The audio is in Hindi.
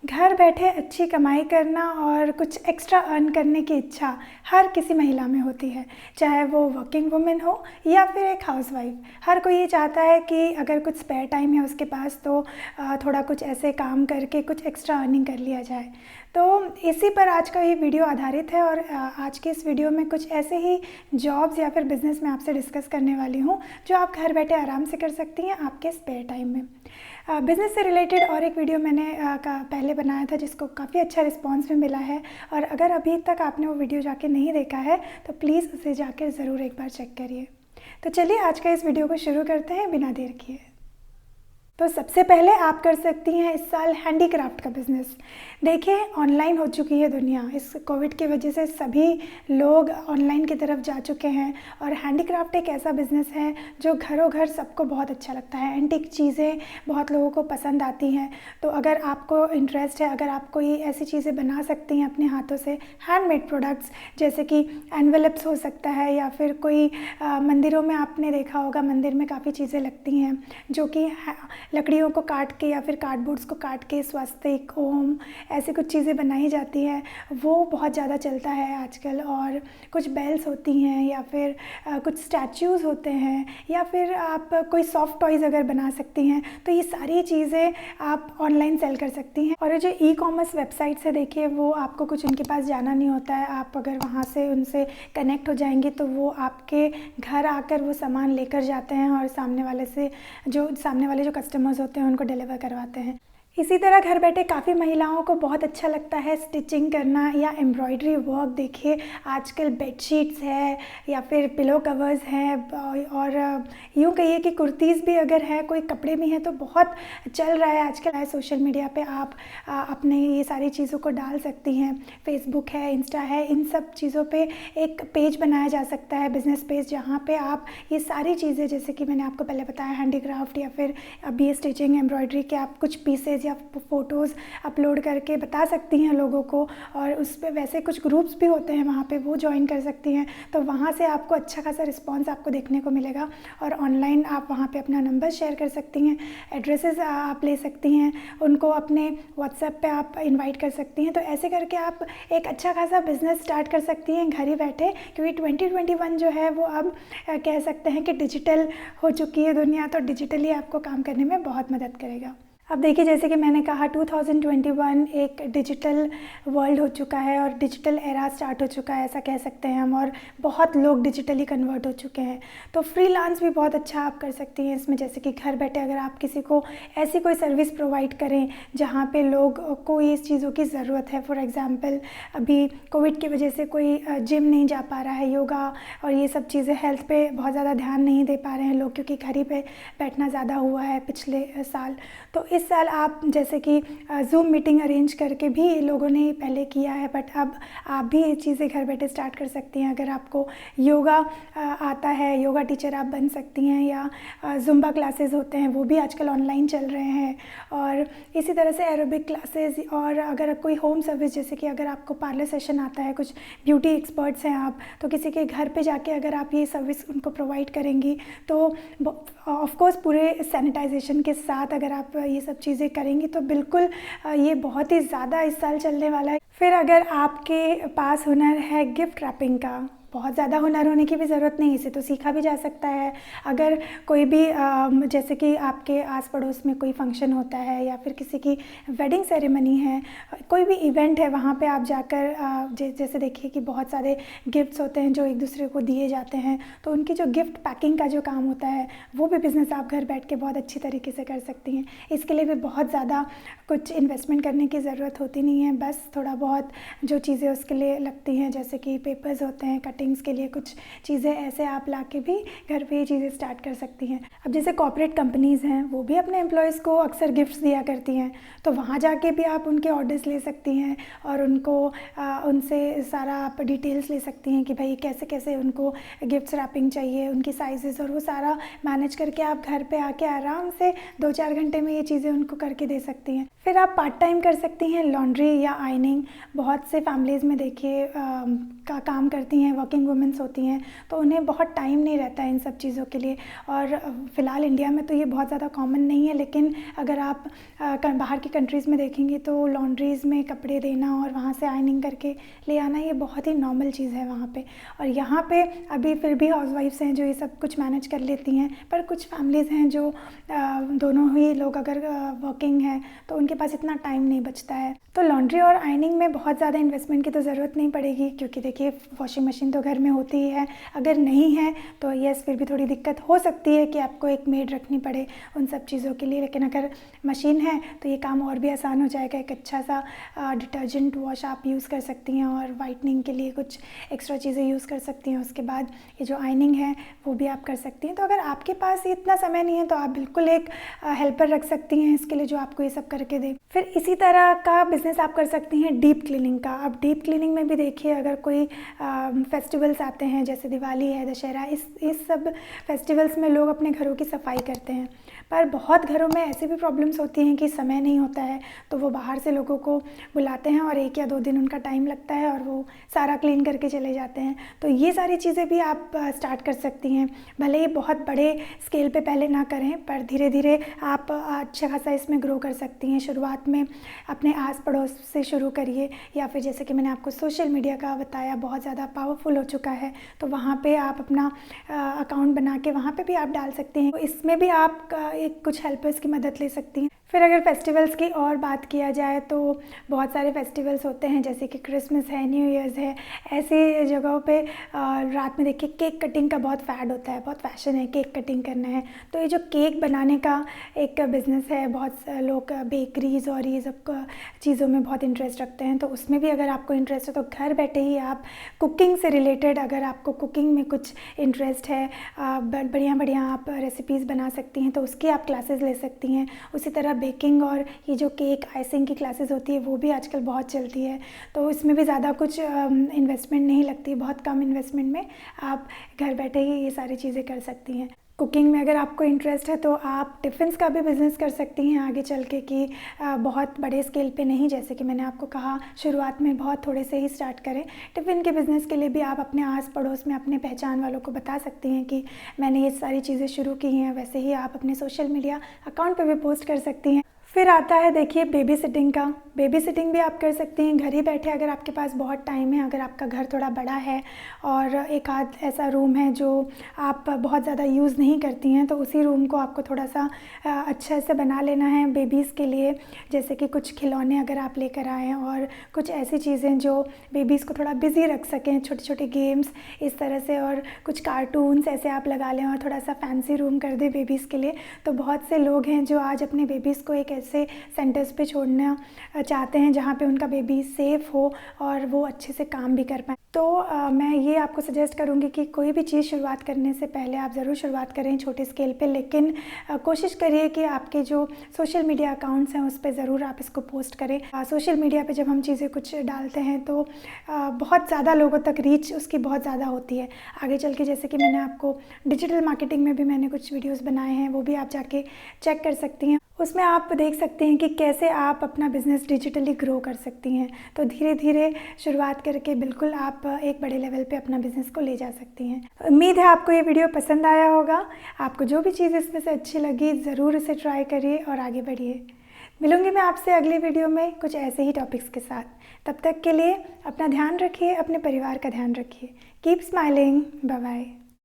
घर बैठे अच्छी कमाई करना और कुछ एक्स्ट्रा अर्न करने की इच्छा हर किसी महिला में होती है, चाहे वो वर्किंग वुमेन हो या फिर एक हाउसवाइफ। हर कोई ये चाहता है कि अगर कुछ स्पेयर टाइम है उसके पास तो थोड़ा कुछ ऐसे काम करके कुछ एक्स्ट्रा अर्निंग कर लिया जाए। तो इसी पर आज का ये वीडियो आधारित है और आज के इस वीडियो में कुछ ऐसे ही जॉब्स या फिर बिज़नेस मैं आपसे डिस्कस करने वाली हूँ जो आप घर बैठे आराम से कर सकती हैं आपके स्पेयर टाइम में। बिज़नेस से रिलेटेड और एक वीडियो मैंने पहले बनाया था जिसको काफ़ी अच्छा रिस्पांस भी मिला है, और अगर अभी तक आपने वो वीडियो जाके नहीं देखा है तो प्लीज़ उसे जाकर ज़रूर एक बार चेक करिए। तो चलिए आज का इस वीडियो को शुरू करते हैं बिना देर किए। तो सबसे पहले आप कर सकती हैं इस साल हैंडीक्राफ्ट का बिज़नेस। देखिए, ऑनलाइन हो चुकी है दुनिया, इस कोविड की वजह से सभी लोग ऑनलाइन की तरफ जा चुके हैं, और हैंडीक्राफ्ट एक ऐसा बिज़नेस है जो घरों घर सबको बहुत अच्छा लगता है। एंटीक चीज़ें बहुत लोगों को पसंद आती हैं। तो अगर आपको इंटरेस्ट है, अगर आप कोई ऐसी चीज़ें बना सकती हैं अपने हाथों से, हैंडमेड प्रोडक्ट्स जैसे कि एनवेलप्स हो सकता है, या फिर कोई मंदिरों में आपने देखा होगा, मंदिर में काफ़ी चीज़ें लगती हैं जो कि लकड़ियों को काट के या फिर कार्डबोर्ड्स को काट के स्वस्तिक, ओम, ऐसी कुछ चीज़ें बनाई जाती हैं, वो बहुत ज़्यादा चलता है आजकल। और कुछ बेल्स होती हैं या फिर कुछ स्टैच्यूज़ होते हैं, या फिर आप कोई सॉफ्ट टॉयज़ अगर बना सकती हैं, तो ये सारी चीज़ें आप ऑनलाइन सेल कर सकती हैं। और जो ई कॉमर्स वेबसाइट्स है, देखिए वो आपको कुछ उनके पास जाना नहीं होता है, आप अगर वहाँ से उनसे कनेक्ट हो जाएंगी तो वो आपके घर आकर वो सामान लेकर जाते हैं और सामने वाले जो कस्टमर्स होते हैं उनको डिलीवर करवाते हैं। इसी तरह घर बैठे काफ़ी महिलाओं को बहुत अच्छा लगता है स्टिचिंग करना या एम्ब्रॉयडरी वर्क। देखिए, आजकल बेडशीट्स है या फिर पिलो कवर्स हैं, और यूँ कहिए कि कुर्तीज़ भी अगर है, कोई कपड़े भी हैं, तो बहुत चल रहा है आजकल। सोशल मीडिया पे आप अपने ये सारी चीज़ों को डाल सकती हैं। फेसबुक है, इंस्टा है, इन सब चीज़ों पे एक पेज बनाया जा सकता है, बिज़नेस पेज, जहाँ पे आप ये सारी चीज़ें, जैसे कि मैंने आपको पहले बताया हैंडीक्राफ्ट या फिर अभी ये स्टिचिंग, एम्ब्रॉयडरी के आप कुछ पीसेज या फ़ोटोज़ अपलोड करके बता सकती हैं लोगों को। और उस पे वैसे कुछ ग्रुप्स भी होते हैं वहाँ पे, वो ज्वाइन कर सकती हैं, तो वहाँ से आपको अच्छा खासा रिस्पांस आपको देखने को मिलेगा। और ऑनलाइन आप वहाँ पे अपना नंबर शेयर कर सकती हैं, एड्रेसेस आप ले सकती हैं, उनको अपने व्हाट्सएप पे आप इनवाइट कर सकती हैं। तो ऐसे करके आप एक अच्छा खासा बिज़नेस स्टार्ट कर सकती हैं घर ही बैठे, क्योंकि 2021 जो है वो अब कह सकते हैं कि डिजिटल हो चुकी है दुनिया, तो डिजिटली आपको काम करने में बहुत मदद करेगा। अब देखिए, जैसे कि मैंने कहा 2021 एक डिजिटल वर्ल्ड हो चुका है और डिजिटल एरा स्टार्ट हो चुका है, ऐसा कह सकते हैं हम, और बहुत लोग डिजिटली कन्वर्ट हो चुके हैं। तो फ्रीलांस भी बहुत अच्छा आप कर सकती हैं इसमें, जैसे कि घर बैठे अगर आप किसी को ऐसी कोई सर्विस प्रोवाइड करें जहाँ पे लोग को इस चीज़ों की ज़रूरत है। फॉर एग्ज़ाम्पल, अभी कोविड की वजह से कोई जिम नहीं जा पा रहा है, योगा और ये सब चीज़ें, हेल्थ पे बहुत ज़्यादा ध्यान नहीं दे पा रहे हैं लोग, क्योंकि घर ही पे बैठना ज़्यादा हुआ है पिछले साल। तो इस साल आप जैसे कि ज़ूम मीटिंग अरेंज करके भी लोगों ने पहले किया है, बट अब आप भी ये चीज़ें घर बैठे स्टार्ट कर सकती हैं। अगर आपको योगा आता है, योगा टीचर आप बन सकती हैं, या ज़ुम्बा क्लासेस होते हैं वो भी आजकल ऑनलाइन चल रहे हैं, और इसी तरह से एरोबिक क्लासेस। और अगर कोई होम सर्विस, जैसे कि अगर आपको पार्लर सेशन आता है, कुछ ब्यूटी एक्सपर्ट्स हैं आप, तो किसी के घर पे जाके अगर आप ये सर्विस उनको प्रोवाइड करेंगी तो ऑफ कोर्स पूरे सैनिटाइजेशन के साथ अगर आप ये सब चीज़ें करेंगी तो बिल्कुल ये बहुत ही ज़्यादा इस साल चलने वाला है। फिर अगर आपके पास हुनर है गिफ्ट रैपिंग का, बहुत ज़्यादा हुनर होने की भी ज़रूरत नहीं, इसे तो सीखा भी जा सकता है। अगर कोई भी जैसे कि आपके आस पड़ोस में कोई फंक्शन होता है या फिर किसी की वेडिंग सेरेमनी है, कोई भी इवेंट है, वहाँ पे आप जाकर जैसे देखिए कि बहुत सारे गिफ्ट्स होते हैं जो एक दूसरे को दिए जाते हैं, तो उनकी जो गिफ्ट पैकिंग का जो काम होता है वो भी बिज़नेस आप घर बैठ के बहुत अच्छी तरीके से कर सकती हैं। इसके लिए भी बहुत ज़्यादा कुछ इन्वेस्टमेंट करने की ज़रूरत होती नहीं है, बस थोड़ा बहुत जो चीज़ें उसके लिए लगती हैं, जैसे कि पेपर्स होते हैं, कटिंग्स के लिए कुछ चीज़ें, ऐसे आप ला के भी घर पे ये चीज़ें स्टार्ट कर सकती हैं। अब जैसे कॉर्पोरेट कंपनीज़ हैं, वो भी अपने एम्प्लॉयज़ को अक्सर गिफ्ट्स दिया करती हैं, तो वहाँ जाके भी आप उनके ऑर्डर्स ले सकती हैं और उनको उनसे सारा आप डिटेल्स ले सकती हैं कि भाई कैसे कैसे उनको गिफ्ट्स रैपिंग चाहिए, उनकी साइज़ेस, और वो सारा मैनेज करके आप घर पे आके आराम से 2-4 घंटे में ये चीज़ें उनको करके दे सकती हैं। फिर आप पार्ट टाइम कर सकती हैं लॉन्ड्री या आयनिंग। बहुत से फैमिलीज़ में देखिए का काम करती हैं, वर्किंग वुमेंस होती हैं, तो उन्हें बहुत टाइम नहीं रहता है इन सब चीज़ों के लिए। और फ़िलहाल इंडिया में तो ये बहुत ज़्यादा कॉमन नहीं है, लेकिन अगर आप बाहर की कंट्रीज़ में देखेंगे तो लॉन्ड्रीज़ में कपड़े देना और वहाँ से आयनिंग करके ले आना ये बहुत ही नॉर्मल चीज़ है वहाँ पे। और यहाँ पे अभी फिर भी हाउसवाइफ्स हैं जो ये सब कुछ मैनेज कर लेती हैं, पर कुछ फैमिलीज़ हैं जो दोनों ही लोग अगर वर्किंग हैं तो उनके पास इतना टाइम नहीं बचता है। तो लॉन्ड्री और आयनिंग में बहुत ज़्यादा इन्वेस्टमेंट की तो ज़रूरत नहीं पड़ेगी, क्योंकि देखिए वॉशिंग मशीन तो घर में होती ही है। अगर नहीं है तो यस फिर भी थोड़ी दिक्कत हो सकती है कि आपको एक मेड रखनी पड़े उन सब चीज़ों के लिए, लेकिन अगर मशीन है तो ये काम और भी आसान हो जाएगा। एक अच्छा सा डिटर्जेंट वॉश आप यूज़ कर सकती हैं और वाइटनिंग के लिए कुछ एक्स्ट्रा चीज़ें यूज़ कर सकती हैं। उसके बाद ये जो आयनिंग है वो भी आप कर सकती हैं। तो अगर आपके पास इतना समय नहीं है तो आप बिल्कुल एक हेल्पर रख सकती हैं इसके लिए, जो आपको ये सब करके दे। फिर इसी तरह का बिज़नेस आप कर सकती हैं डीप क्लीनिंग का। अब डीप क्लीनिंग में भी देखिए अगर कोई फेस्टिवल्स आते हैं जैसे दिवाली है, दशहरा, इस सब फेस्टिवल्स में लोग अपने घरों की सफाई करते हैं, पर बहुत घरों में ऐसी भी प्रॉब्लम्स होती हैं कि समय नहीं होता है, तो वो बाहर से लोगों को बुलाते हैं और 1 या 2 दिन उनका टाइम लगता है और वो सारा क्लीन करके चले जाते हैं। तो ये सारी चीज़ें भी आप स्टार्ट कर सकती हैं। भले ही बहुत बड़े स्केल पे पहले ना करें, पर धीरे धीरे आप अच्छा खासा इसमें ग्रो कर सकती हैं। शुरुआत में अपने आस पड़ोस से शुरू करिए, या फिर जैसे कि मैंने आपको सोशल मीडिया का बताया बहुत ज़्यादा पावरफुल हो चुका है, तो वहाँ पे आप अपना अकाउंट बना के वहाँ पे भी आप डाल सकते हैं। तो इसमें भी आप एक कुछ हेल्पर्स की मदद ले सकती हैं। फिर अगर फेस्टिवल्स की और बात किया जाए तो बहुत सारे फेस्टिवल्स होते हैं, जैसे कि क्रिसमस है, न्यू ईयर्स है। ऐसी जगहों पे रात में देखिए केक कटिंग का बहुत फैड होता है, बहुत फैशन है केक कटिंग करना है। तो ये जो केक बनाने का एक बिज़नेस है, बहुत लोग बेकरीज़ और ये सब चीज़ों में बहुत इंटरेस्ट रखते हैं, तो उसमें भी अगर आपको इंटरेस्ट है तो घर बैठे ही आप कुकिंग से रिलेटेड, अगर आपको कुकिंग में कुछ इंटरेस्ट है, बढ़िया बढ़िया आप रेसिपीज़ बना सकती हैं, तो उसकी आप क्लासेस ले सकती हैं। उसी तरह बेकिंग और ये जो केक आइसिंग की क्लासेस होती है वो भी आजकल बहुत चलती है, तो इसमें भी ज़्यादा कुछ इन्वेस्टमेंट नहीं लगती, बहुत कम इन्वेस्टमेंट में आप घर बैठे ही ये सारी चीज़ें कर सकती हैं। कुकिंग में अगर आपको इंटरेस्ट है तो आप टिफ़िन्स का भी बिज़नेस कर सकती हैं आगे चल के, कि बहुत बड़े स्केल पे नहीं, जैसे कि मैंने आपको कहा शुरुआत में बहुत थोड़े से ही स्टार्ट करें। टिफ़िन के बिज़नेस के लिए भी आप अपने आस पड़ोस में अपने पहचान वालों को बता सकती हैं कि मैंने ये सारी चीज़ें शुरू की हैं। वैसे ही आप अपने सोशल मीडिया अकाउंट पर भी पोस्ट कर सकती हैं। फिर आता है देखिए बेबी सिटिंग का। बेबी सिटिंग भी आप कर सकती हैं घर ही बैठे, अगर आपके पास बहुत टाइम है, अगर आपका घर थोड़ा बड़ा है और एक आध ऐसा रूम है जो आप बहुत ज़्यादा यूज़ नहीं करती हैं, तो उसी रूम को आपको थोड़ा सा अच्छे से बना लेना है बेबीज़ के लिए। जैसे कि कुछ खिलौने अगर आप लेकर आएँ और कुछ ऐसी चीज़ें जो बेबीज़ को थोड़ा बिज़ी रख सकें, छोटे छोटे गेम्स इस तरह से, और कुछ कार्टून्स ऐसे आप लगा लें और थोड़ा सा फैंसी रूम कर दें बेबीज़ के लिए। तो बहुत से लोग हैं जो आज अपने बेबीज़ को एक ऐसे सेंटर्स पे छोड़ना चाहते हैं जहाँ पे उनका बेबी सेफ़ हो और वो अच्छे से काम भी कर पाए। तो मैं ये आपको सजेस्ट करूँगी कि कोई भी चीज़ शुरुआत करने से पहले आप ज़रूर शुरुआत करें छोटे स्केल पे, लेकिन कोशिश करिए कि आपके जो सोशल मीडिया अकाउंट्स हैं उस पे ज़रूर आप इसको पोस्ट करें। सोशल मीडिया पे जब हम चीज़ें कुछ डालते हैं तो बहुत ज़्यादा लोगों तक रीच उसकी बहुत ज़्यादा होती है आगे चल के। जैसे कि मैंने आपको डिजिटल मार्केटिंग में भी मैंने कुछ वीडियोज़ बनाए हैं, वो भी आप जाके चेक कर सकती हैं। उसमें आप देख सकते हैं कि कैसे आप अपना बिज़नेस डिजिटली ग्रो कर सकती हैं। तो धीरे धीरे शुरुआत करके बिल्कुल आप एक बड़े लेवल पे अपना बिज़नेस को ले जा सकती हैं। उम्मीद है आपको ये वीडियो पसंद आया होगा। आपको जो भी चीज़ इसमें से अच्छी लगी ज़रूर इसे ट्राई करिए और आगे बढ़िए। मिलूंगी मैं आपसे अगले वीडियो में कुछ ऐसे ही टॉपिक्स के साथ। तब तक के लिए अपना ध्यान रखिए, अपने परिवार का ध्यान रखिए। Keep smiling. Bye bye.